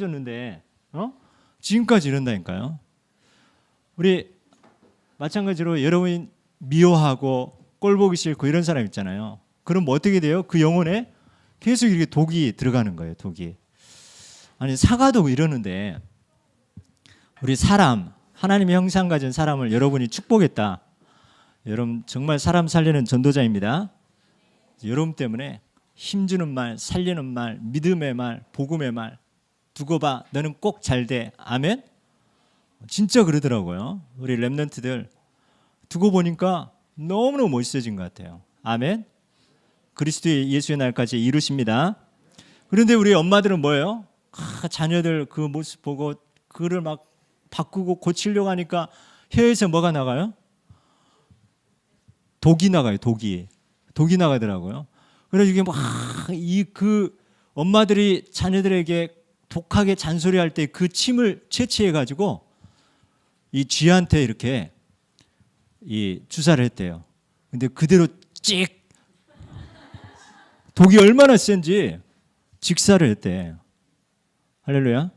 줬는데 지금까지 이런다니까요. 우리 마찬가지로 여러분이 미워하고 꼴보기 싫고 이런 사람 있잖아요. 그럼 뭐 어떻게 돼요? 그 영혼에 계속 이렇게 독이 들어가는 거예요. 독이. 아니 사과도 이러는데 우리 사람 하나님의 형상 가진 사람을 여러분이 축복했다. 여러분 정말 사람 살리는 전도자입니다. 여러분 때문에 힘주는 말, 살리는 말, 믿음의 말, 복음의 말 두고 봐. 너는 꼭 잘 돼. 아멘. 진짜 그러더라고요. 우리 렘넌트들 두고 보니까 너무너무 멋있어진 것 같아요. 아멘. 그리스도의 예수의 날까지 이루십니다. 그런데 우리 엄마들은 뭐예요? 자녀들 그 모습 보고 그를 막 바꾸고 고치려고 하니까 혀에서 뭐가 나가요? 독이 나가요. 독이 나가더라고요. 그래서 이게 막 그 엄마들이 자녀들에게 독하게 잔소리할 때 그 침을 채취해 가지고 이 쥐한테 이렇게 이 주사를 했대요. 근데 그대로 찍 독이 얼마나 센지 직사를 했대. 할렐루야.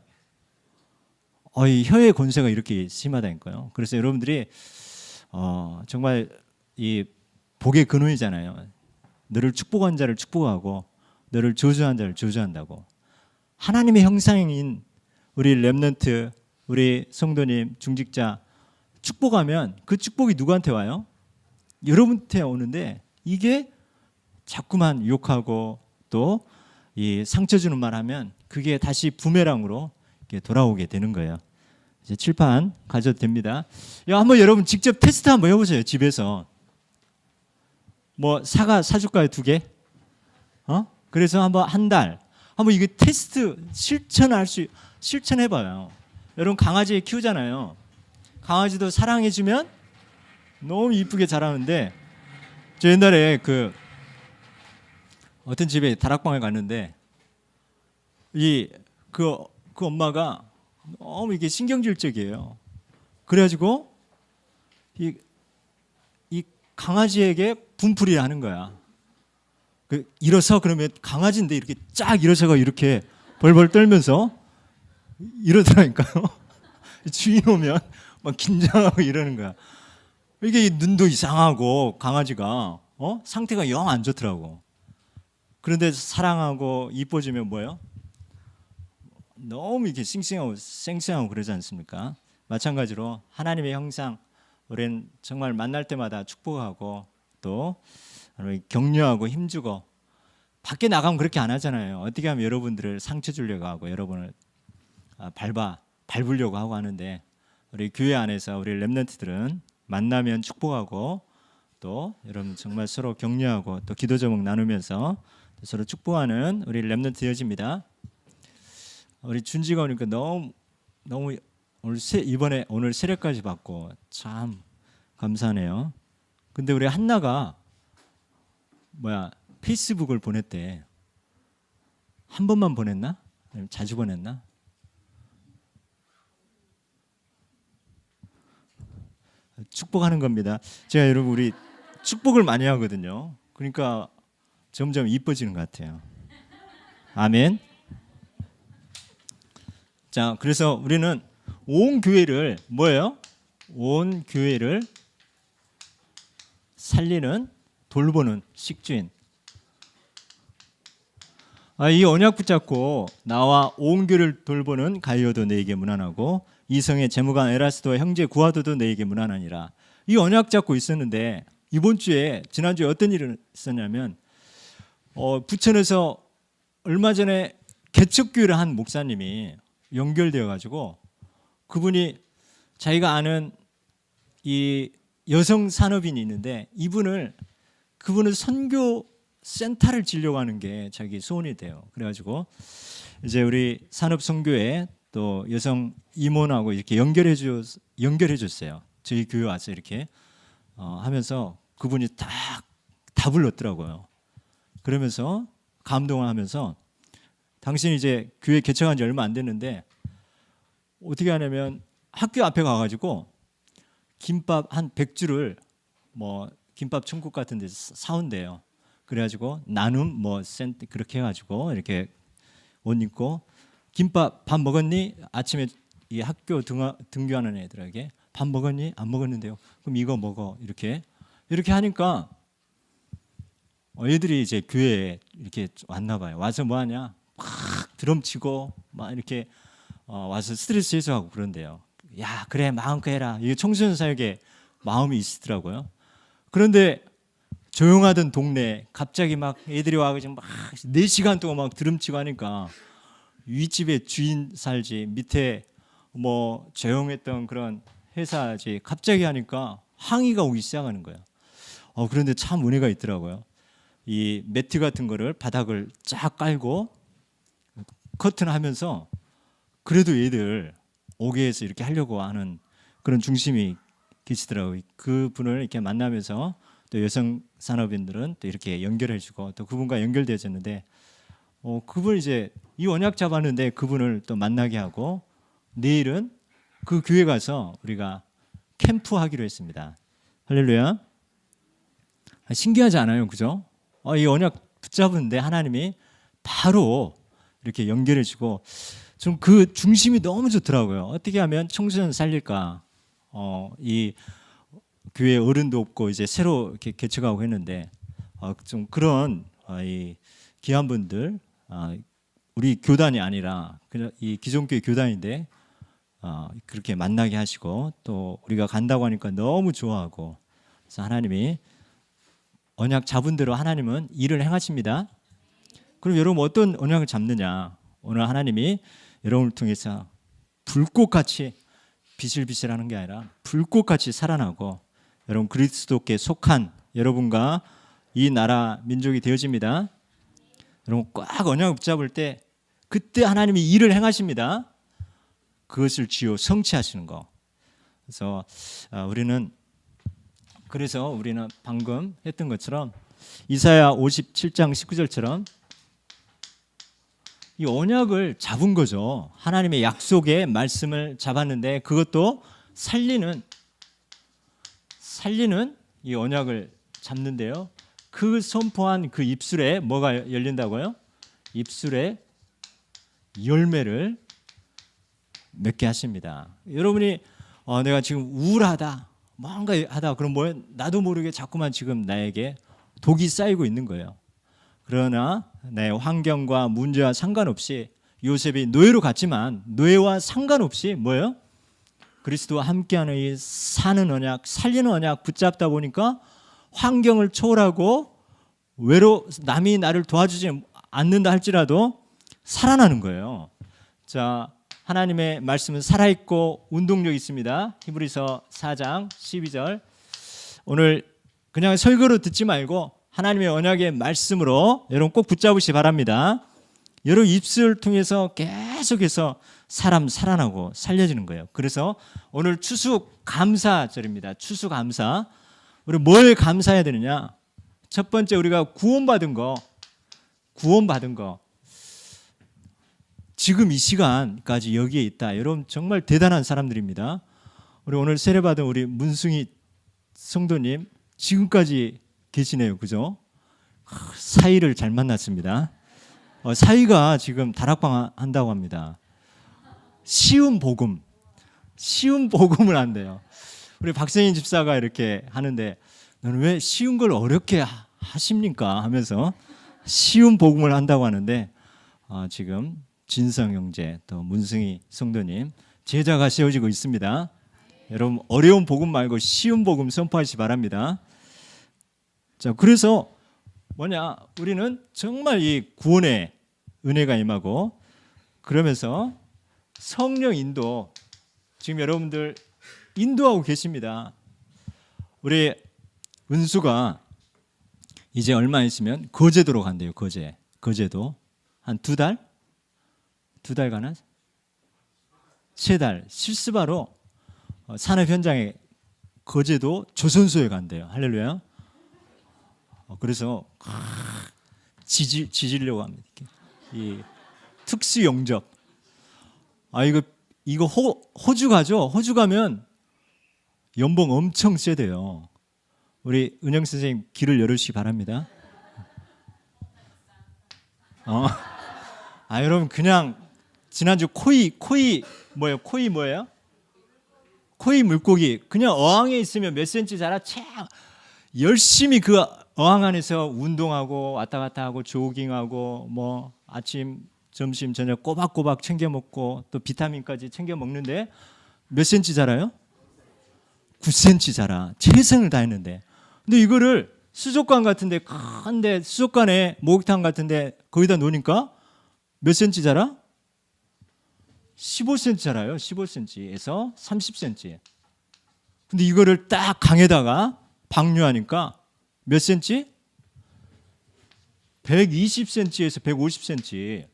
이 혀의 권세가 이렇게 심하다니까요. 그래서 여러분들이 정말 이 복의 근원이잖아요. 너를 축복한 자를 축복하고 너를 저주한 자를 저주한다고. 하나님의 형상인 우리 렘넌트, 우리 성도님, 중직자 축복하면 그 축복이 누구한테 와요? 여러분한테 오는데 이게 자꾸만 욕하고 또 이 상처 주는 말 하면 그게 다시 부메랑으로 이렇게 돌아오게 되는 거예요. 이제 칠판 가져도 됩니다. 한번 여러분 직접 테스트 한번 해보세요. 집에서 뭐 사과 사줄까요? 2개? 그래서 한번 한 달 한번 이거 테스트 실천해봐요. 여러분 강아지 키우잖아요. 강아지도 사랑해주면 너무 이쁘게 자라는데 저 옛날에 그 어떤 집에 다락방에 갔는데 그 엄마가 너무 이게 신경질적이에요. 그래가지고 이 강아지에게 분풀이를 하는 거야. 일어서 그러면 강아지인데 이렇게 쫙 일어서가 이렇게 벌벌 떨면서 이러더라니까요. 주인 오면 막 긴장하고 이러는 거야. 이게 눈도 이상하고 강아지가 상태가 영 안 좋더라고. 그런데 사랑하고 이뻐지면 뭐예요? 너무 이렇게 싱싱하고 쌩쌩하고 그러지 않습니까? 마찬가지로 하나님의 형상 우리는 정말 만날 때마다 축복하고 또 격려하고 힘주고 밖에 나가면 그렇게 안 하잖아요. 어떻게 하면 여러분들을 상처 주려고 하고 여러분을 밟으려고 하고 하는데 우리 교회 안에서 우리 렘넌트들은 만나면 축복하고 또 여러분 정말 서로 격려하고 또 기도 제목 나누면서 서로 축복하는 우리 렘넌트 되어집니다. 우리 준지가 오니까 너무 오늘 세례까지 받고 참 감사하네요. 근데 우리 한나가 페이스북을 보냈대. 한 번만 보냈나? 아니면 자주 보냈나? 축복하는 겁니다. 제가 여러분 우리 축복을 많이 하거든요. 그러니까 점점 이뻐지는 것 같아요. 아멘. 자, 그래서 우리는 온 교회를 뭐예요? 온 교회를 살리는 돌보는 식주인. 이 언약 붙잡고 나와 온 교회를 돌보는 가이오도 너에게 문안하고 이성의 재무관 에라스도와 형제 구하도도 너에게 문안하니라. 이 언약 잡고 있었는데 지난주에 어떤 일이 있었냐면 부천에서 얼마 전에 개척교회를 한 목사님이 연결되어 가지고 그분이 자기가 아는 이 여성 산업인이 있는데 그분을 선교 센터를 지려고 하는 게 자기 소원이 돼요. 그래가지고 이제 우리 산업 선교회 또 여성 임원하고 이렇게 연결해 줬어요. 저희 교회 와서 이렇게 하면서 그분이 딱 답을 넣더라고요. 그러면서 감동을 하면서 당신이 이제 교회 개척한 지 얼마 안 됐는데 어떻게 하냐면 학교 앞에 가가지고 김밥 한 100주를 김밥 천국 같은 데서 사온대요. 그래가지고 나눔 그렇게 해가지고 이렇게 옷 입고 김밥 밥 먹었니? 아침에 이 학교 등교하는 애들에게 밥 먹었니? 안 먹었는데요. 그럼 이거 먹어. 이렇게 하니까 애들이 이제 교회에 이렇게 왔나 봐요. 와서 뭐 하냐? 막 드럼 치고 막 이렇게 와서 스트레스 해소하고 그런데요. 야, 그래 마음껏 해라. 이게 청소년 사역에 마음이 있더라고요. 그런데 조용하던 동네에 갑자기 막 애들이 와가지고 막 4시간 동안 막 드럼 치고 하니까 윗집에 주인 살지 밑에 뭐 조용했던 그런 회사지 갑자기 하니까 항의가 오기 시작하는 거예요. 그런데 참 은혜가 있더라고요. 이 매트 같은 거를 바닥을 쫙 깔고 커튼 하면서 그래도 얘들 오게 해서 이렇게 하려고 하는 그런 중심이 계시더라고요. 그분을 이렇게 만나면서 또 여성 산업인들은 또 이렇게 연결해주고 또 그분과 연결되어졌는데 그분 이제 이 언약 잡았는데 그분을 또 만나게 하고 내일은 그 교회 가서 우리가 캠프 하기로 했습니다. 할렐루야. 신기하지 않아요, 그죠? 이 언약 붙잡은데 하나님이 바로 이렇게 연결해주고 좀 그 중심이 너무 좋더라고요. 어떻게 하면 청소년 살릴까? 이 교회 어른도 없고 이제 새로 이렇게 개척하고 했는데 좀 그런 이 귀한 분들 우리 교단이 아니라 그냥 이 기존교회 교단인데 그렇게 만나게 하시고 또 우리가 간다고 하니까 너무 좋아하고 그래서 하나님이 언약 잡은 대로 하나님은 일을 행하십니다. 그럼 여러분 어떤 언약을 잡느냐? 오늘 하나님이 여러분을 통해서 불꽃같이 비실비실하는 게 아니라 불꽃같이 살아나고 여러분 그리스도께 속한 여러분과 이 나라 민족이 되어집니다. 여러분 꽉 언약을 붙잡을 때 그때 하나님이 일을 행하십니다. 그것을 지어 성취하시는 거. 그래서 우리는 방금 했던 것처럼 이사야 57장 19절처럼 이 언약을 잡은 거죠. 하나님의 약속의 말씀을 잡았는데 그것도 살리는 이 언약을 잡는데요. 그 선포한 그 입술에 뭐가 열린다고요? 입술에 열매를 맺게 하십니다. 여러분이 내가 지금 우울하다 뭔가 하다 그럼 뭐예요? 나도 모르게 자꾸만 지금 나에게 독이 쌓이고 있는 거예요. 그러나 내 환경과 문제와 상관없이 요셉이 노예로 갔지만 노예와 상관없이 뭐예요? 그리스도와 함께하는 이 사는 언약, 살리는 언약 붙잡다 보니까 환경을 초월하고 남이 나를 도와주지 않는다 할지라도 살아나는 거예요. 자, 하나님의 말씀은 살아있고 운동력 있습니다. 히브리서 4장 12절. 오늘 그냥 설교로 듣지 말고 하나님의 언약의 말씀으로 여러분 꼭 붙잡으시 바랍니다. 여러분 입술을 통해서 계속해서 사람 살아나고 살려지는 거예요. 그래서 오늘 추수감사절입니다. 추수감사. 우리 뭘 감사해야 되느냐? 첫 번째 우리가 구원받은 거. 지금 이 시간까지 여기에 있다. 여러분 정말 대단한 사람들입니다. 우리 오늘 세례받은 우리 문승희 성도님 지금까지 계시네요. 그죠? 사이를 잘 만났습니다. 사이가 지금 다락방 한다고 합니다. 쉬운 복음을 한대요. 우리 박성인 집사가 이렇게 하는데 너는 왜 쉬운 걸 어렵게 하십니까? 하면서 쉬운 복음을 한다고 하는데 지금 진성 형제 또 문승희 성도님 제자가 세워지고 있습니다. 여러분 어려운 복음 말고 쉬운 복음 선포하시기 바랍니다. 자, 그래서 우리는 정말 이 구원의 은혜가 임하고 그러면서 성령 인도 지금 여러분들 인도하고 계십니다. 우리 은수가 이제 얼마 있으면 거제도로 간대요. 거제도 한 2달? 2달 가나? 3달 실습하러 산업 현장에 거제도 조선소에 간대요. 할렐루야. 그래서 지지려고 합니다. 이 특수 영접. 이거 호주 가죠. 호주 가면 연봉 엄청 세대요. 우리 은영 선생님 길을 열으시기 바랍니다. 여러분 그냥 지난주 코이 뭐예요? 코이 뭐예요? 코이 물고기. 그냥 어항에 있으면 몇 센치 자라? 열심히 그 어항 안에서 운동하고 왔다 갔다 하고 조깅하고 뭐 아침, 점심, 저녁 꼬박꼬박 챙겨 먹고 또 비타민까지 챙겨 먹는데 몇 센치 자라요? 9cm 자라. 최선을 다했는데. 근데 이거를 수족관 같은데 큰데 수족관에 목욕탕 같은데 거기다 놓으니까 몇 cm 자라? 15cm 자라요. 15cm에서 30cm. 근데 이거를 딱 강에다가 방류하니까 몇 cm? 120cm에서 150cm.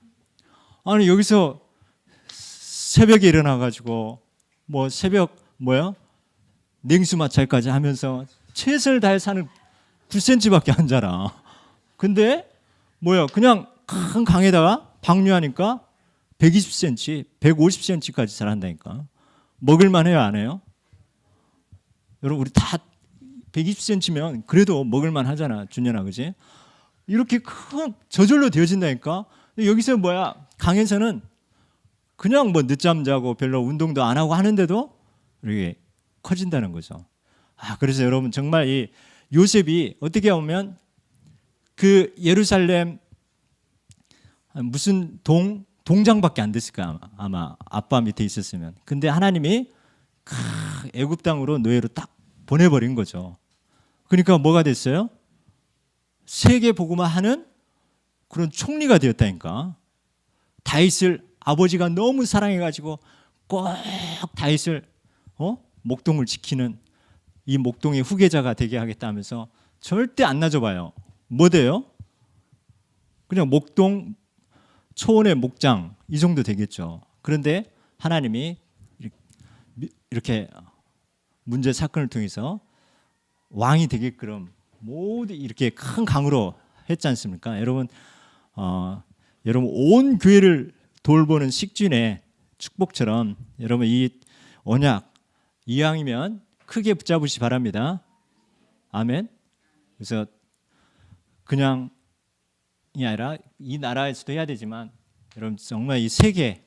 아니 여기서 새벽에 일어나 가지고 뭐 새벽 뭐야? 냉수 마찰까지 하면서 최선을 다해 사는 9cm밖에 안 자라. 근데 뭐야? 그냥 큰 강에다가 방류하니까 120cm, 150cm까지 자란다니까. 먹을만 해요, 안 해요? 여러분 우리 다 120cm면 그래도 먹을만 하잖아, 준현아, 그지? 이렇게 큰 저절로 되어진다니까. 여기서 뭐야? 강에서는 그냥 뭐 늦잠 자고 별로 운동도 안 하고 하는데도 이렇게 커진다는 거죠. 그래서 여러분 정말 이 요셉이 어떻게 보면 그 예루살렘 무슨 동장밖에 안 됐을 거야 아마 아빠 밑에 있었으면. 근데 하나님이 애굽 땅으로 노예로 딱 보내버린 거죠. 그러니까 뭐가 됐어요? 세계 복음화 하는 그런 총리가 되었다니까. 다윗을 아버지가 너무 사랑해가지고 꼭 다윗을 목동을 지키는 이 목동의 후계자가 되게 하겠다면서 절대 안 놔줘봐요. 뭐 돼요? 그냥 목동 초원의 목장 이 정도 되겠죠. 그런데 하나님이 이렇게 문제 사건을 통해서 왕이 되게끔 모두 이렇게 큰 강으로 했지 않습니까? 여러분 여러분 온 교회를 돌보는 식준의 축복처럼 여러분 이 언약 이왕이면 크게 붙잡으시 바랍니다. 아멘. 그래서 그냥이 아니라 이 나라에서도 해야 되지만 여러분 정말 이 세계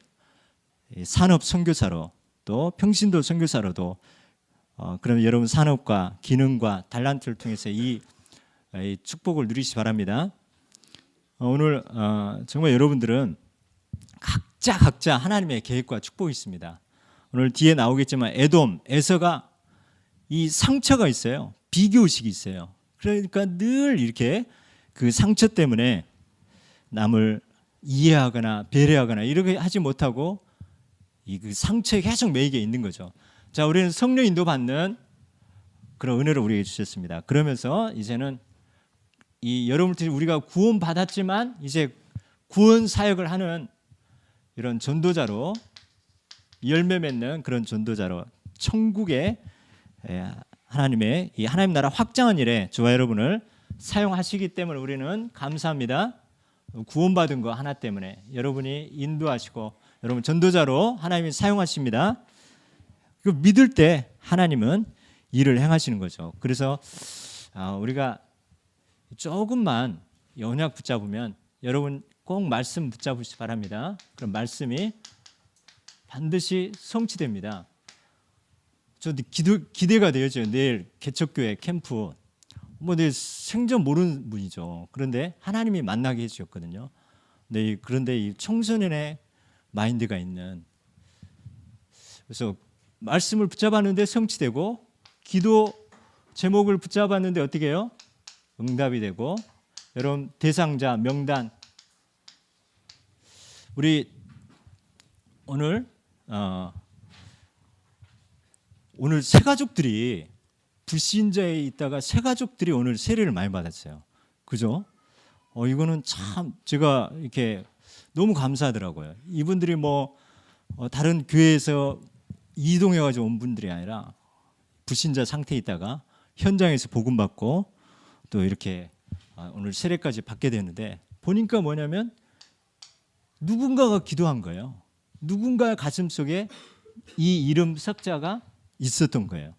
산업 선교사로 또 평신도 선교사로도 그럼 여러분 산업과 기능과 달란트를 통해서 이 축복을 누리시기 바랍니다. 오늘 정말 여러분들은 각자 하나님의 계획과 축복이 있습니다. 오늘 뒤에 나오겠지만 에돔, 에서가 이 상처가 있어요. 비교의식이 있어요. 그러니까 늘 이렇게 그 상처 때문에 남을 이해하거나 배려하거나 이렇게 하지 못하고 이 그 상처에 계속 매이게 있는 거죠. 자, 우리는 성령 인도 받는 그런 은혜를 우리에게 주셨습니다. 그러면서 이제는 이 여러분들이 우리가 구원 받았지만 이제 구원 사역을 하는 이런 전도자로 열매 맺는 그런 전도자로 천국의 하나님의 이 하나님 나라 확장한 일에 저와 여러분을 사용하시기 때문에 우리는 감사합니다. 구원받은 거 하나 때문에 여러분이 인도하시고 여러분 전도자로 하나님이 사용하십니다. 그 믿을 때 하나님은 일을 행하시는 거죠. 그래서 우리가 조금만 언약 붙잡으면 여러분 꼭 말씀 붙잡으시기 바랍니다. 그럼 말씀이 반드시 성취됩니다. 저도 기대가 되어져요. 내일 개척교회 캠프 뭐 내 생전 모르는 분이죠. 그런데 하나님이 만나게 해주셨거든요. 그런데 이 청소년의 마인드가 있는, 그래서 말씀을 붙잡았는데 성취되고 기도 제목을 붙잡았는데 어떻게 해요? 응답이 되고 여러분 대상자 명단 우리 오늘 새 가족들이 불신자에 있다가 새 가족들이 오늘 세례를 많이 받았어요. 그죠? 이거는 참 제가 이렇게 너무 감사하더라고요. 이분들이 뭐 다른 교회에서 이동해가지고 온 분들이 아니라 불신자 상태에 있다가 현장에서 복음 받고 또 이렇게 오늘 세례까지 받게 되는데 보니까 뭐냐면 누군가가 기도한 거예요. 누군가의 가슴 속에 이 이름 석자가 있었던 거예요.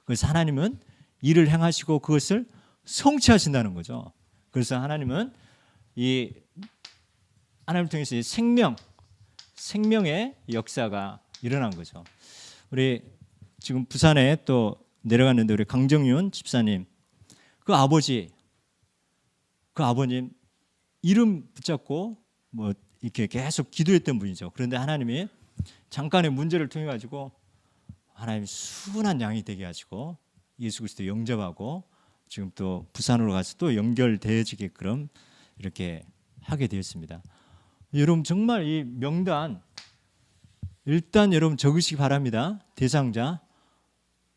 그래서 하나님은 일을 행하시고 그것을 성취하신다는 거죠. 그래서 하나님은 이 하나님을 통해서 생명의 역사가 일어난 거죠. 우리 지금 부산에 또 내려갔는데 우리 강정윤 집사님, 그 아버님 이름 붙잡고 뭐 이렇게 계속 기도했던 분이죠. 그런데 하나님이 잠깐의 문제를 통해 가지고 하나님이 순한 양이 되게 하시고 예수 그리스도 영접하고 지금 또 부산으로 가서 또 연결되어지게끔 이렇게 하게 되었습니다. 여러분 정말 이 명단 일단 여러분 적으시기 바랍니다. 대상자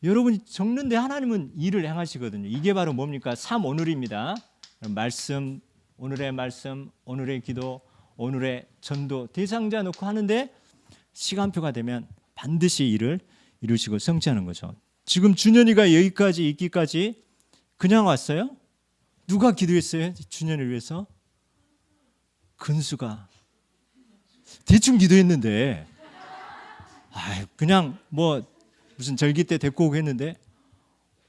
여러분이 적는데 하나님은 일을 행하시거든요. 이게 바로 뭡니까? 3오늘입니다. 말씀, 오늘의 말씀, 오늘의 기도, 오늘의 전도 대상자 놓고 하는데 시간표가 되면 반드시 일을 이루시고 성취하는 거죠. 지금 준현이가 여기까지 있기까지 그냥 왔어요? 누가 기도했어요? 준현이를 위해서? 근수가 대충 기도했는데 그냥 뭐 무슨 절기 때 데리고 오고 했는데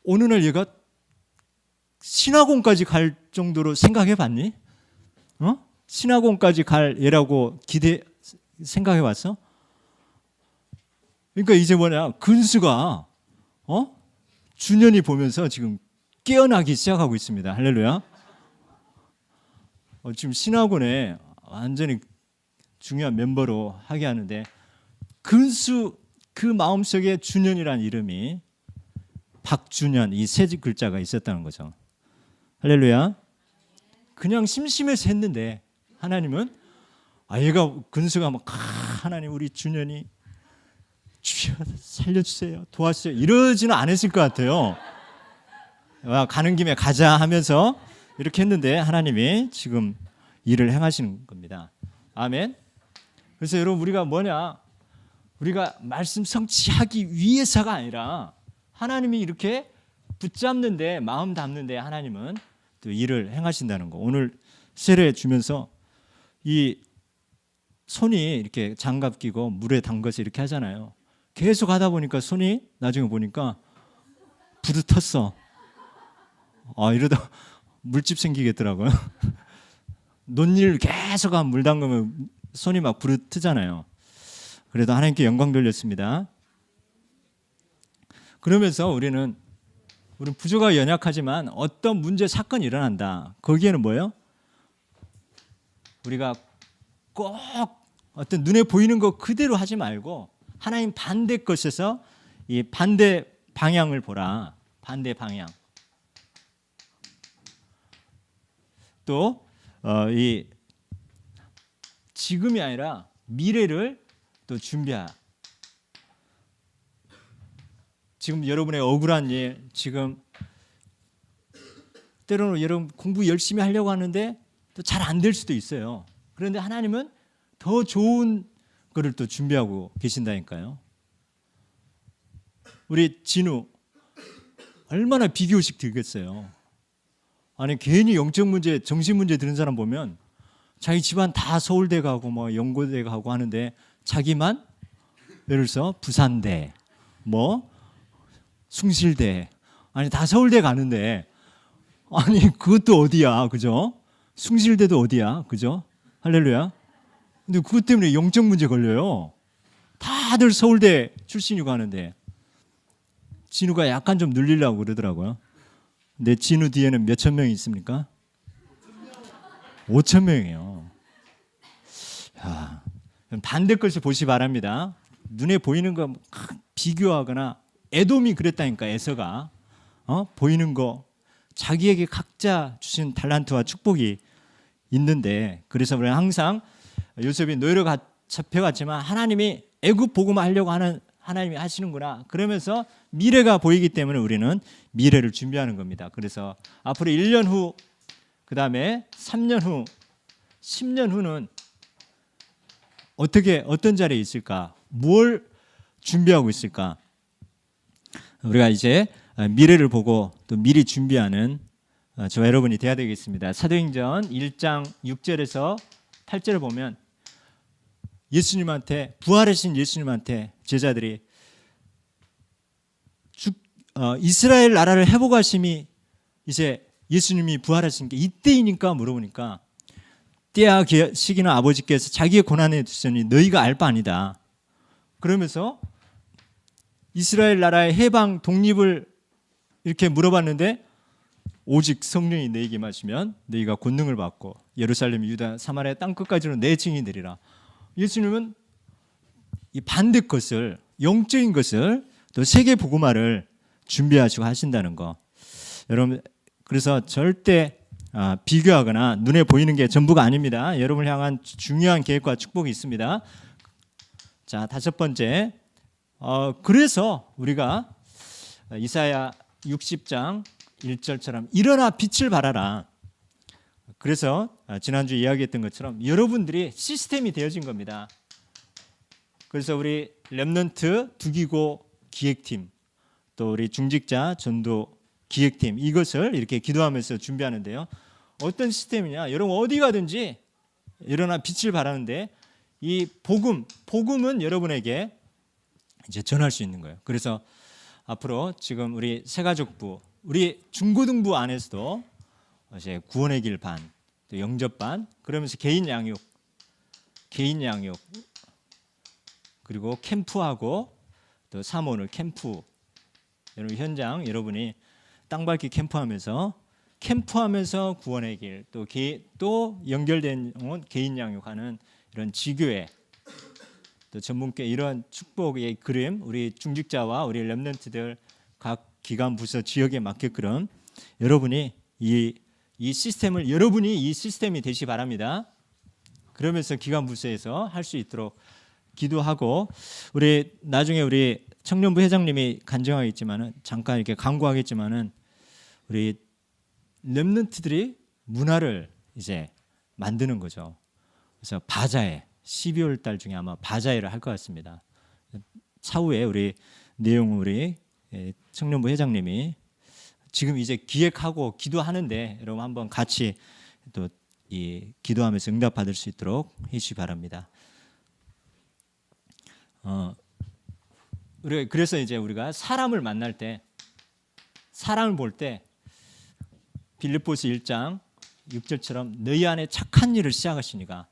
어느 날 얘가 신학원까지 갈 정도로 생각해 봤니? 신학원까지 갈 얘라고 생각해 봤어? 그러니까 이제 뭐냐, 근수가 준현이 보면서 지금 깨어나기 시작하고 있습니다. 할렐루야. 지금 신학원에 완전히 중요한 멤버로 하게 하는데 근수 그 마음속에 준현이라는 이름이 박준현 이 세 글자가 있었다는 거죠. 할렐루야. 그냥 심심해서 했는데 하나님은 얘가 근수가 막 하나님 우리 준현이 주여 살려주세요 도와주세요 이러지는 않았을 것 같아요. 가는 김에 가자 하면서 이렇게 했는데 하나님이 지금 일을 행하시는 겁니다. 아멘. 그래서 여러분 우리가 뭐냐, 우리가 말씀 성취하기 위해서가 아니라 하나님이 이렇게 붙잡는데 마음 담는데 하나님은 또 일을 행하신다는 거. 오늘 세례 주면서 이 손이 이렇게 장갑 끼고 물에 담가서 이렇게 하잖아요. 계속 하다 보니까 손이 나중에 보니까 부르텄어. 이러다 물집 생기겠더라고요. 논일 계속 하면 물 담그면 손이 막 부르트잖아요. 그래도 하나님께 영광 돌렸습니다. 그러면서 우리는 부조가 연약하지만 어떤 문제 사건이 일어난다. 거기에는 뭐예요? 우리가 꼭 어떤 눈에 보이는 거 그대로 하지 말고 하나님 반대 것에서 이 반대 방향을 보라. 반대 방향. 또 이 지금이 아니라 미래를 또 준비하. 지금 여러분의 억울한 일, 지금 때로는 여러분 공부 열심히 하려고 하는데 또 잘 안 될 수도 있어요. 그런데 하나님은 더 좋은 거를 또 준비하고 계신다니까요. 우리 진우 얼마나 비교식 들겠어요. 아니 괜히 영적 문제, 정신 문제 드는 사람 보면 자기 집안 다 서울대 가고 뭐 연고대 가고 하는데 자기만 예를 들어서 부산대, 뭐 숭실대, 아니 다 서울대 가는데 아니 그것도 어디야, 그죠? 숭실대도 어디야, 그죠? 할렐루야. 근데 그것 때문에 영적 문제 걸려요. 다들 서울대 출신이고 하는데 진우가 약간 좀 늘리려고 그러더라고요. 근데 진우 뒤에는 몇천 명이 있습니까? 5천 명이에요. 반대 것을 보시 바랍니다. 눈에 보이는 거 비교하거나 에돔이 그랬다니까. 에서가 보이는 거 자기에게 각자 주신 달란트와 축복이 있는데, 그래서 우리는 항상 요셉이 노예로 잡혀갔지만 하나님이 애굽 복음을 하려고 하는 하나님이 하시는구나 그러면서 미래가 보이기 때문에 우리는 미래를 준비하는 겁니다. 그래서 앞으로 1년 후, 그 다음에 3년 후, 10년 후는 어떤 자리에 있을까? 뭘 준비하고 있을까? 우리가 이제 미래를 보고 또 미리 준비하는 저와 여러분이 되어야 되겠습니다. 사도행전 1장 6절에서 8절을 보면 예수님한테, 부활하신 예수님한테 제자들이 이스라엘 나라를 회복하심이 이제 예수님이 부활하신 게 이때이니까 물어보니까 때와 시기는 아버지께서 자기의 고난에 두시니 너희가 알 바 아니다. 그러면서 이스라엘 나라의 해방 독립을 이렇게 물어봤는데 오직 성령이 너희에게 임하시면 너희가 권능을 받고 예루살렘, 유다, 사마리아 땅끝까지는 내 증인이 되리라. 예수님은 이 반대 것을, 영적인 것을, 또 세계 복음화를 준비하시고 하신다는 거. 여러분, 그래서 절대 비교하거나 눈에 보이는 게 전부가 아닙니다. 여러분을 향한 중요한 계획과 축복이 있습니다. 자, 다섯 번째, 그래서 우리가 이사야 60장 1절처럼 일어나 빛을 발하라. 그래서 지난주 이야기했던 것처럼 여러분들이 시스템이 되어진 겁니다. 그래서 우리 렘넌트 두기고 기획팀, 또 우리 중직자 전도 기획팀, 이것을 이렇게 기도하면서 준비하는데요. 어떤 시스템이냐? 여러분 어디 가든지 일어나 빛을 발하는데 이 복음은 여러분에게 이제 전할 수 있는 거예요. 그래서 앞으로 지금 우리 새가족부, 우리 중고등부 안에서도 이제 구원의 길 반, 또 영접 반, 그러면서 개인 양육, 그리고 캠프하고 또 사모를 캠프, 여러분 현장 여러분이 땅밟기 캠프하면서 구원의 길, 또 연결된 개인 양육하는 이런 지교회, 또 전문계 이런 축복의 그림, 우리 중직자와 우리 렘넌트들 각 기관 부서 지역에 맞게끔 여러분이 이 시스템이 되시 바랍니다. 그러면서 기관 부서에서 할 수 있도록 기도하고, 우리 나중에 우리 청년부 회장님이 간증하겠지만은 잠깐 이렇게 강구하겠지만은 우리 렘넌트들이 문화를 이제 만드는 거죠. 그래서 바자회 12월 달 중에 아마 바자회를 할 것 같습니다. 차후에 우리 내용 우리 청년부 회장님이 지금 이제 기획하고 기도하는데 여러분 한번 같이 또 이 기도하면서 응답 받을 수 있도록 해주시 바랍니다. 그래서 이제 우리가 사람을 만날 때, 사람을 볼 때 빌립보서 1장 6절처럼 너희 안에 착한 일을 시작하시니가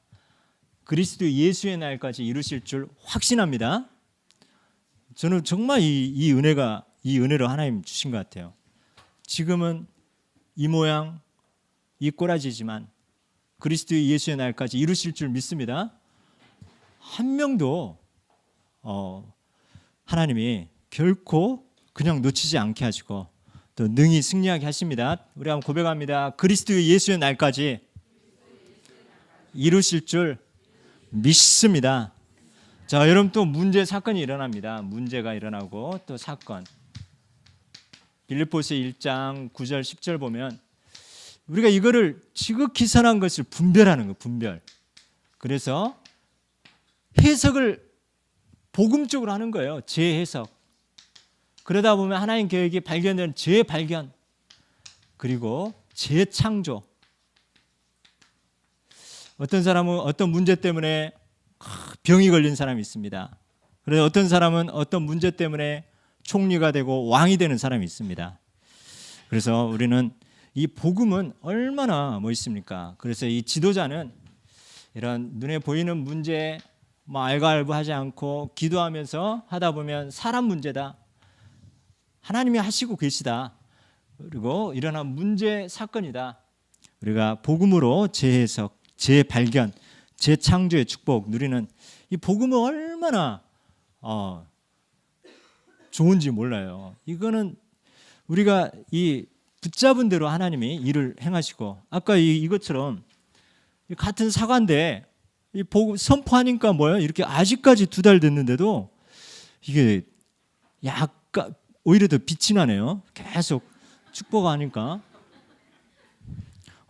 그리스도 예수의 날까지 이루실 줄 확신합니다. 저는 정말 이 은혜로 하나님 주신 것 같아요. 지금은 이 모양, 이 꼬라지지만 그리스도 예수의 날까지 이루실 줄 믿습니다. 한 명도 하나님이 결코 그냥 놓치지 않게 하시고 또 능히 승리하게 하십니다. 우리 한번 고백합니다. 그리스도 예수의 날까지 이루실 줄 믿습니다. 자, 여러분 또 사건이 일어납니다. 문제가 일어나고 또 사건. 빌립보서 1장 9절 10절 보면 우리가 이거를 지극히 선한 것을 분별하는 거예요. 분별. 그래서 해석을 복음적으로 하는 거예요. 재해석. 그러다 보면 하나님 계획이 발견되는 재발견, 그리고 재창조. 어떤 사람은 어떤 문제 때문에 병이 걸린 사람이 있습니다. 그래서 어떤 사람은 어떤 문제 때문에 총리가 되고 왕이 되는 사람이 있습니다. 그래서 우리는 이 복음은 얼마나 멋있습니까? 그래서 이 지도자는 이런 눈에 보이는 문제 알갈부하지 않고 기도하면서 하다 보면 사람 문제다, 하나님이 하시고 계시다, 그리고 일어난 문제 사건이다, 우리가 복음으로 재해석, 재발견, 재창조의 축복 누리는 이 복음은 얼마나 좋은지 몰라요. 이거는 우리가 이 붙잡은 대로 하나님이 일을 행하시고, 아까 이것처럼 같은 사과인데 이 복음 선포하니까 뭐예요? 이렇게 아직까지 2달 됐는데도 이게 약간 오히려 더 빛이 나네요. 계속 축복하니까.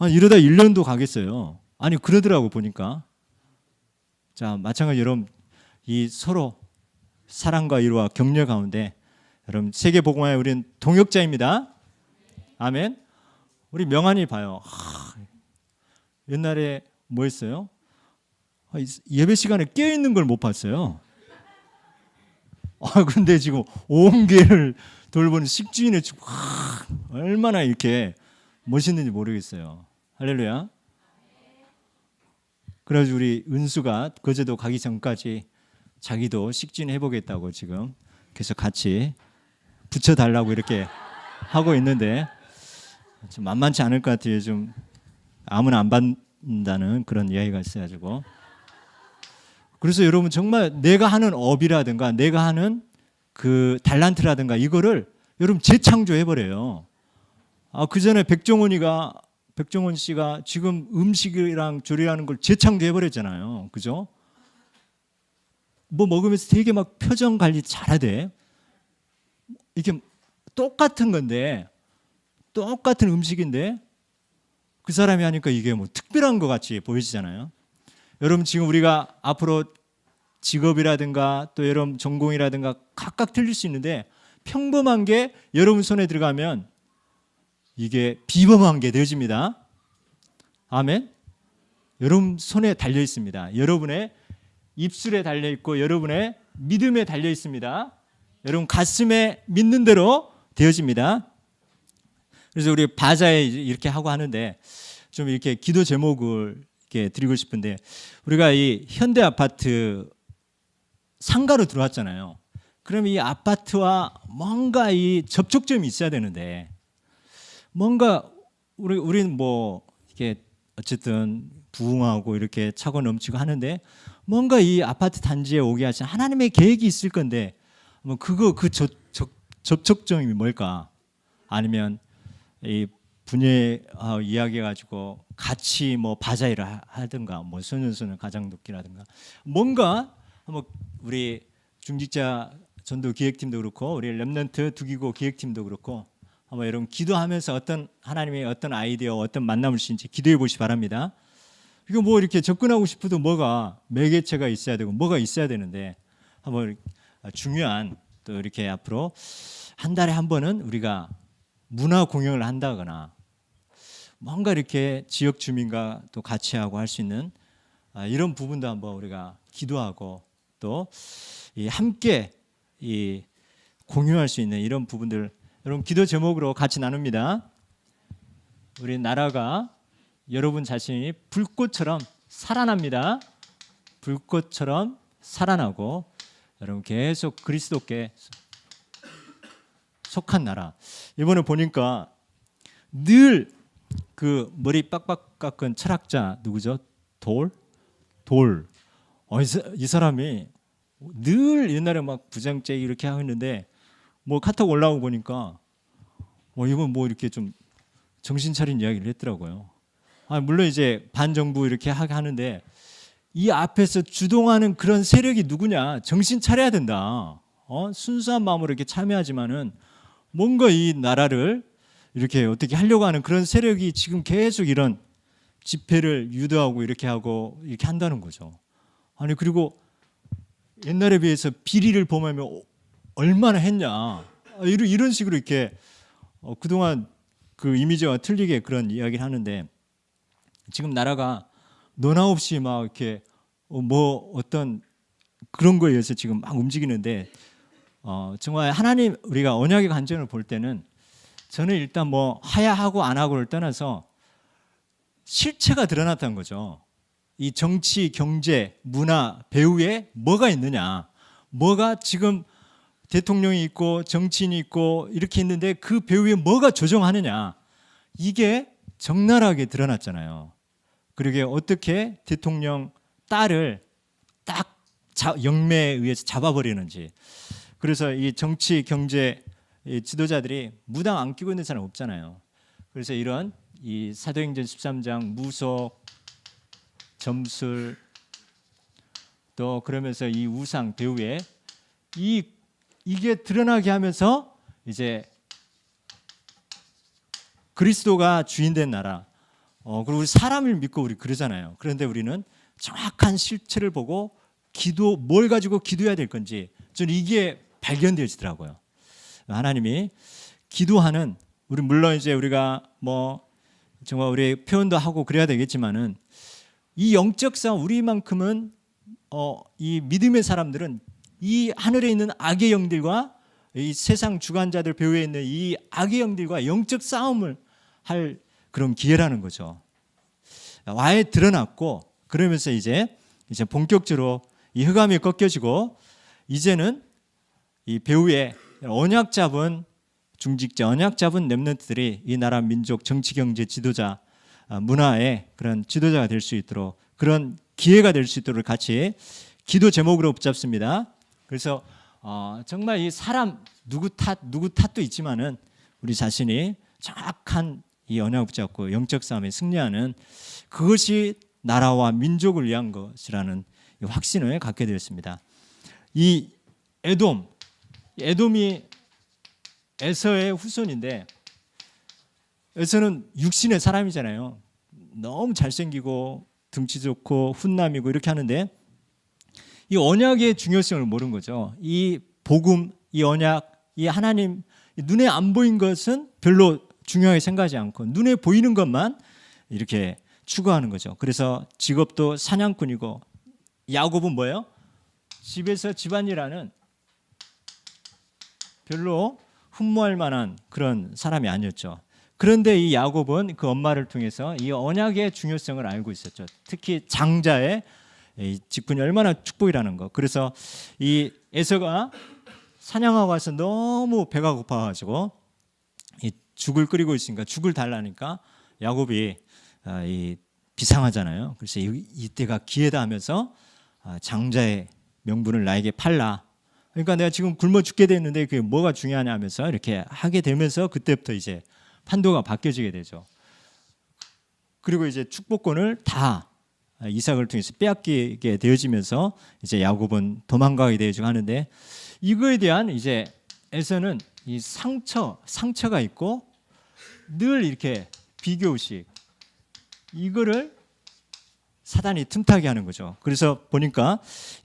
이러다 1년도 가겠어요. 아니 그러더라고 보니까. 자, 마찬가지 여러분 이 서로 사랑과 위로와 격려 가운데 여러분 세계 복음화에 우리는 동역자입니다. 아멘. 우리 명한이 봐요. 옛날에 뭐 했어요? 예배 시간에 깨어 있는 걸 못 봤어요. 근데 지금 온 교회를 돌보는 식주인의 축복, 얼마나 이렇게 멋있는지 모르겠어요. 할렐루야. 그래가지고 우리 은수가 거제도 가기 전까지 자기도 식진해 보겠다고 지금 계속 같이 붙여달라고 이렇게 하고 있는데 좀 만만치 않을 것 같아요. 좀 아무나 안 받는다는 그런 이야기가 있어가지고. 그래서 여러분 정말 내가 하는 업이라든가 내가 하는 그 달란트라든가 이거를 여러분 재창조해 버려요. 그 전에 백종원 씨가 지금 음식이랑 조리하는 걸 재창조해 버렸잖아요. 그죠? 뭐 먹으면서 되게 막 표정 관리 잘하대. 이게 똑같은 건데, 똑같은 음식인데 그 사람이 하니까 이게 뭐 특별한 것 같이 보이시잖아요. 여러분 지금 우리가 앞으로 직업이라든가 또 여러분 전공이라든가 각각 틀릴 수 있는데 평범한 게 여러분 손에 들어가면 이게 비범한 게 되어집니다. 아멘. 여러분 손에 달려 있습니다. 여러분의 입술에 달려 있고 여러분의 믿음에 달려 있습니다. 여러분 가슴에 믿는 대로 되어집니다. 그래서 우리 바자에 이렇게 하고 하는데 좀 이렇게 기도 제목을 이렇게 드리고 싶은데 우리가 이 현대 아파트 상가로 들어왔잖아요. 그럼 이 아파트와 뭔가 이 접촉점이 있어야 되는데 뭔가 우리는 뭐 이렇게 어쨌든 부흥하고 이렇게 차고 넘치고 하는데 뭔가 이 아파트 단지에 오게 하신 하나님의 계획이 있을 건데 뭐 그 접촉점이 뭘까? 아니면 이 분야 이야기해 가지고 같이 뭐 바자회를 하든가 뭐 소년소년 가정돕기라든가 뭔가 한번 우리 중직자 전도 기획팀도 그렇고 우리 렘넌트 두기고 기획팀도 그렇고 한번 여러분 기도하면서 어떤 하나님의 어떤 아이디어 어떤 만남을 주신지 기도해 보시기 바랍니다. 이거 뭐 이렇게 접근하고 싶어도 뭐가 매개체가 있어야 되고 뭐가 있어야 되는데 한번 중요한 또 이렇게 앞으로 한 달에 한 번은 우리가 문화 공연을 한다거나 뭔가 이렇게 지역 주민과 또 같이 하고 할 수 있는 이런 부분도 한번 우리가 기도하고 또 함께 공유할 수 있는 이런 부분들 여러분 기도 제목으로 같이 나눕니다. 우리 나라가 여러분 자신이 불꽃처럼 살아납니다. 불꽃처럼 살아나고 여러분 계속 그리스도께 속한 나라. 이번에 보니까 늘 그 머리 빡빡 깎은 철학자 누구죠? 돌. 이 사람이 늘 옛날에 막 부장죄 이렇게 하고 있는데 뭐 카톡 올라오고 보니까 이번 뭐 이렇게 좀 정신 차린 이야기를 했더라고요. 물론 이제 반정부 이렇게 하는데 이 앞에서 주동하는 그런 세력이 누구냐? 정신 차려야 된다. 순수한 마음으로 이렇게 참여하지만은 뭔가 이 나라를 이렇게 어떻게 하려고 하는 그런 세력이 지금 계속 이런 집회를 유도하고 이렇게 하고 이렇게 한다는 거죠. 그리고 옛날에 비해서 비리를 범하면 얼마나 했냐? 이런 식으로 이렇게 그동안 그 이미지와 틀리게 그런 이야기를 하는데 지금 나라가 너나 없이 막 이렇게 뭐 어떤 그런 거에 의해서 지금 막 움직이는데 정말 하나님 우리가 언약의 관점을 볼 때는 저는 일단 뭐 하야하고 안 하고를 떠나서 실체가 드러났다는 거죠. 이 정치, 경제, 문화, 배후에 뭐가 있느냐? 뭐가 지금 대통령이 있고 정치인이 있고 이렇게 있는데 그 배후에 뭐가 조종하느냐? 이게 적나라하게 드러났잖아요. 그러게 어떻게 대통령 딸을 딱 영매에 의해서 잡아버리는지. 그래서 이 정치, 경제 지도자들이 무당 안 끼고 있는 사람 없잖아요. 그래서 이런 이 사도행전 13장 무속, 점술 또 그러면서 이 우상 배후에 이게 드러나게 하면서 이제 그리스도가 주인된 나라. 그리고 우리 사람을 믿고 우리 그러잖아요. 그런데 우리는 정확한 실체를 보고 뭘 가지고 기도해야 될 건지 저는 이게 발견되어지더라고요. 하나님이 기도하는 우리 물론 이제 우리가 뭐 정말 우리 표현도 하고 그래야 되겠지만은 이 영적 싸움 우리만큼은 이 믿음의 사람들은 이 하늘에 있는 악의 영들과 이 세상 주관자들 배후에 있는 이 악의 영들과 영적 싸움을 할 그런 기회라는 거죠. 와에 드러났고 그러면서 이제 본격적으로 이 흑암이 꺾여지고 이제는 이 배후에 언약 잡은 중직자, 언약 잡은 렘넌트들이 이 나라 민족 정치 경제 지도자, 문화의 그런 지도자가 될 수 있도록 그런 기회가 될 수 있도록 같이 기도 제목으로 붙잡습니다. 그래서 정말 이 사람 누구 탓도 있지만은 우리 자신이 정확한 이 언약 붙잡고 영적 싸움에 승리하는 그것이 나라와 민족을 위한 것이라는 이 확신을 갖게 되었습니다. 이 에돔이 에서의 후손인데 에서는 육신의 사람이잖아요. 너무 잘생기고 등치 좋고 훈남이고 이렇게 하는데 이 언약의 중요성을 모르는 거죠. 이 복음, 이 언약, 이 하나님 눈에 안 보인 것은 별로 중요하게 생각하지 않고 눈에 보이는 것만 이렇게 추구하는 거죠. 그래서 직업도 사냥꾼이고 야곱은 뭐예요? 집에서 집안일하는 별로 흠모할 만한 그런 사람이 아니었죠. 그런데 이 야곱은 그 엄마를 통해서 이 언약의 중요성을 알고 있었죠. 특히 장자의 직분이 얼마나 축복이라는 거. 그래서 이 에서가 사냥하고 와서 너무 배가 고파가지고 이 죽을 끓이고 있으니까 죽을 달라니까 야곱이 이 비상하잖아요. 그래서 이때가 기회다 하면서 장자의 명분을 나에게 팔라. 그러니까 내가 지금 굶어 죽게 됐는데 그게 뭐가 중요하냐 하면서 이렇게 하게 되면서 그때부터 이제 판도가 바뀌어지게 되죠. 그리고 이제 축복권을 다 이삭을 통해서 빼앗기게 되어지면서 이제 야곱은 도망가게 되어지고 하는데 이거에 대한 이제 에서는 이 상처가 있고 늘 이렇게 비교의식 이거를 사단이 틈타게 하는 거죠. 그래서 보니까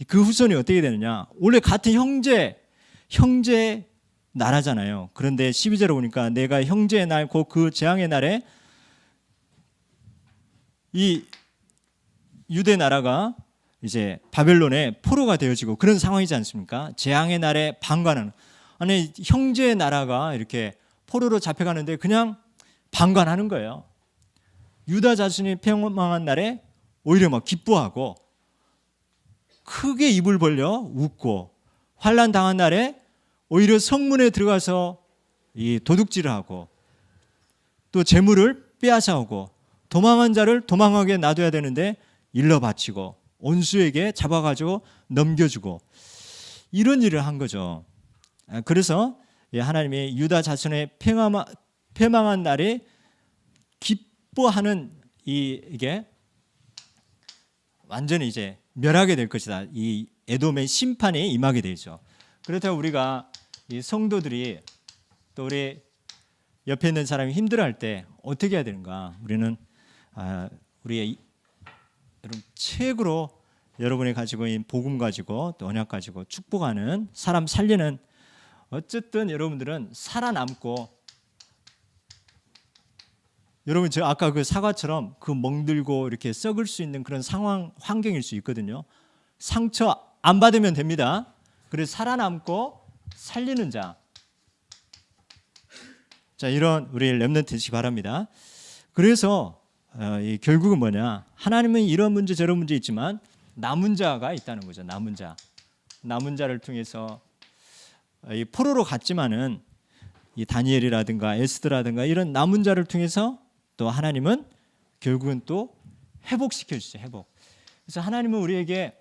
그 후손이 어떻게 되느냐. 원래 같은 형제 나라잖아요. 그런데 12절에 보니까 내가 형제의 날 곧 그 재앙의 날에 이 유대 나라가 이제 바벨론의 포로가 되어지고 그런 상황이지 않습니까? 재앙의 날에 방관하는. 아니 형제의 나라가 이렇게 포로로 잡혀가는데 그냥 방관하는 거예요. 유다 자손이 패망한 날에 오히려 막 기뻐하고 크게 입을 벌려 웃고 환난 당한 날에 오히려 성문에 들어가서 이 도둑질을 하고 또 재물을 빼앗아 오고 도망한 자를 도망하게 놔둬야 되는데 일러 바치고 온수에게 잡아가지고 넘겨주고 이런 일을 한 거죠. 그래서 하나님이 유다 자손의 패망한 날에 기뻐하는 이게 완전히 이제 멸하게 될 것이다. 이 에돔의 심판이 임하게 되죠. 그렇다고 우리가 이 성도들이 또 우리 옆에 있는 사람이 힘들어할 때 어떻게 해야 되는가? 우리는 우리의 여러분 책으로 여러분이 가지고 있는 복음 가지고 또 언약 가지고 축복하는 사람 살리는 어쨌든 여러분들은 살아남고 여러분 저 아까 그 사과처럼 그 멍들고 이렇게 썩을 수 있는 그런 상황 환경일 수 있거든요. 상처 안 받으면 됩니다. 그래서 살아남고 살리는 자. 자 이런 우리 렘넌트 되시기 바랍니다. 그래서 결국은 뭐냐? 하나님은 이런 문제 저런 문제 있지만 남은 자가 있다는 거죠. 남은 자를 통해서 이 포로로 갔지만은 이 다니엘이라든가 에스더라든가 이런 남은 자를 통해서 또 하나님은 결국은 또 회복시켜 주죠. 회복. 그래서 하나님은 우리에게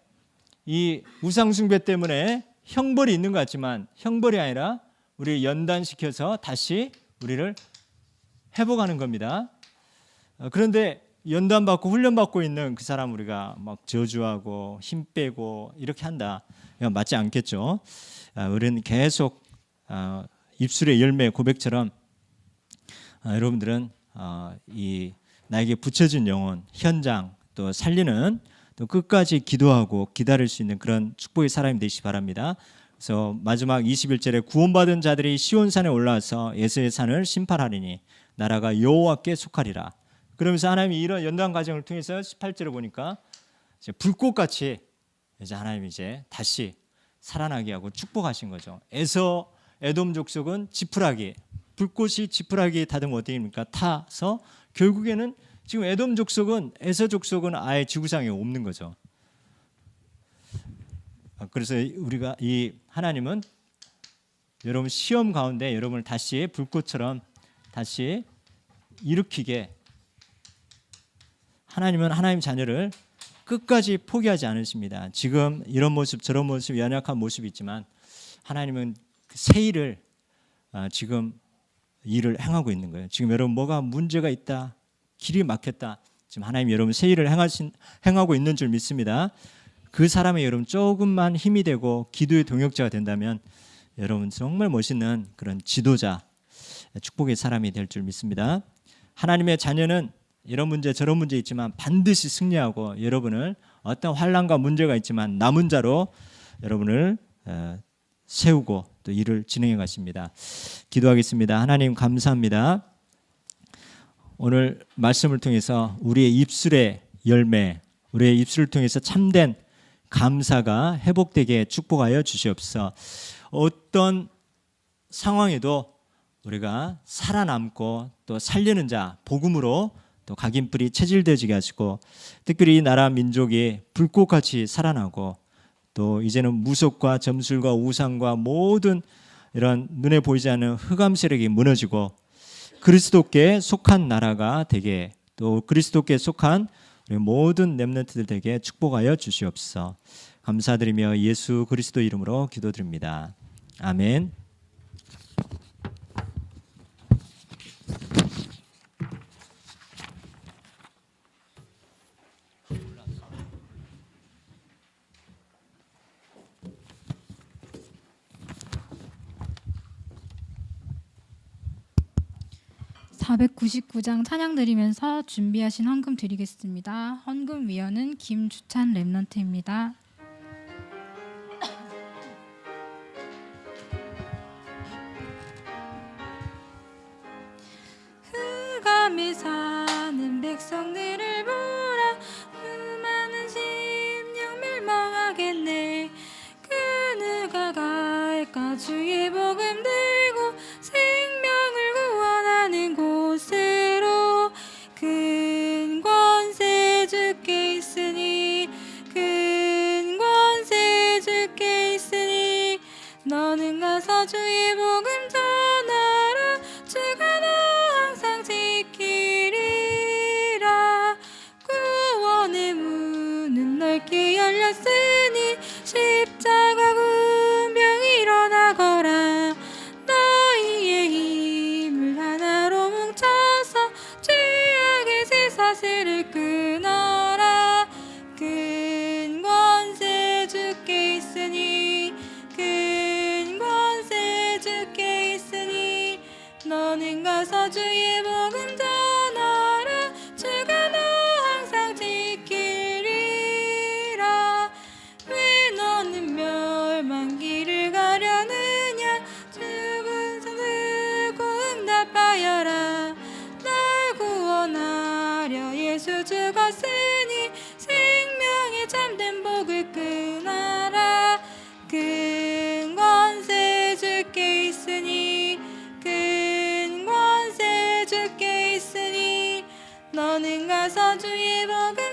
이 우상 숭배 때문에 형벌이 있는 것 같지만 형벌이 아니라 우리를 연단시켜서 다시 우리를 회복하는 겁니다. 그런데 연단받고 훈련받고 있는 그 사람 우리가 막 저주하고 힘 빼고 이렇게 한다. 이건 맞지 않겠죠. 우리는 계속 입술의 열매 고백처럼 여러분들은 이 나에게 붙여진 영혼 현장 또 살리는 또 끝까지 기도하고 기다릴 수 있는 그런 축복의 사람이 되시기 바랍니다. 그래서 마지막 21절에 구원받은 자들이 시온산에 올라와서 예수의 산을 심판하리니 나라가 여호와께 속하리라. 그러면서 하나님이 이런 연단 과정을 통해서 18절에 보니까 이제 불꽃같이 이제 하나님이 이제 다시 살아나게 하고 축복하신 거죠. 에돔 족속은 지푸라기 불꽃이 지푸라기에 닿으면 어떻게 됩니까? 타서 결국에는 지금 에돔 족속은 에서 족속은 아예 지구상에 없는 거죠. 그래서 우리가 이 하나님은 여러분 시험 가운데 여러분을 다시 불꽃처럼 다시 일으키게, 하나님은 하나님 자녀를 끝까지 포기하지 않으십니다. 지금 이런 모습 저런 모습 연약한 모습이 있지만 하나님은 새 일을 지금 일을 행하고 있는 거예요. 지금 여러분 뭐가 문제가 있다, 길이 막혔다, 지금 하나님 여러분 새 일을 행하고 있는 줄 믿습니다. 그 사람이 여러분 조금만 힘이 되고 기도의 동역자가 된다면 여러분 정말 멋있는 그런 지도자, 축복의 사람이 될 줄 믿습니다. 하나님의 자녀는 이런 문제 저런 문제 있지만 반드시 승리하고 여러분을 어떤 환난과 문제가 있지만 남은 자로 여러분을 세우고 또 일을 진행해 가십니다. 기도하겠습니다. 하나님 감사합니다. 오늘 말씀을 통해서 우리의 입술의 열매, 우리의 입술을 통해서 참된 감사가 회복되게 축복하여 주시옵소서. 어떤 상황에도 우리가 살아남고 또 살리는 자, 복음으로 또 각인뿔이 체질되어지게 하시고, 특별히 이 나라 민족이 불꽃같이 살아나고 또 이제는 무속과 점술과 우상과 모든 이런 눈에 보이지 않는 흑암 세력이 무너지고 그리스도께 속한 나라가 되게, 또 그리스도께 속한 우리 모든 렘넌트들 되게 축복하여 주시옵소서. 감사드리며 예수 그리스도 이름으로 기도드립니다. 아멘. (499장) 찬양 드리면서 준비하신 헌금 드리겠습니다. 헌금 위원은 김주찬 렘넌트입니다. 흑암에 사는 백성들을 보라, 수많은 심령 멸망하겠네. 그 누가 갈까 주의 복음 들고 생명을 구원하는 곳으로. 큰 권세 주께 있으니, 큰 권세 주께 있으니, 너는 가서 주의 복음 전하라. 주가 너 항상 지키리라. 구원의 문은 넓게 열렸으니 십자가 군병 일어나거라. 너희의 힘을 하나로 뭉쳐서 죄악의 쇠사슬을 끊어라. 큰 권세 주께 있으니, 큰 권세 주께 있으니, 너는 가서 주의 복음 전하라. 주가 너 항상 지키리라. 왜 너는 멸망길을 가려느냐. 죽은 성 듣고 응답하여라. 날 구원하려 예수 죽었으니 생명의 참된 복을 끊어라. 큰 권세 주께 있으니, 큰 권세 주께 있으니, 너는 가서 주의 복을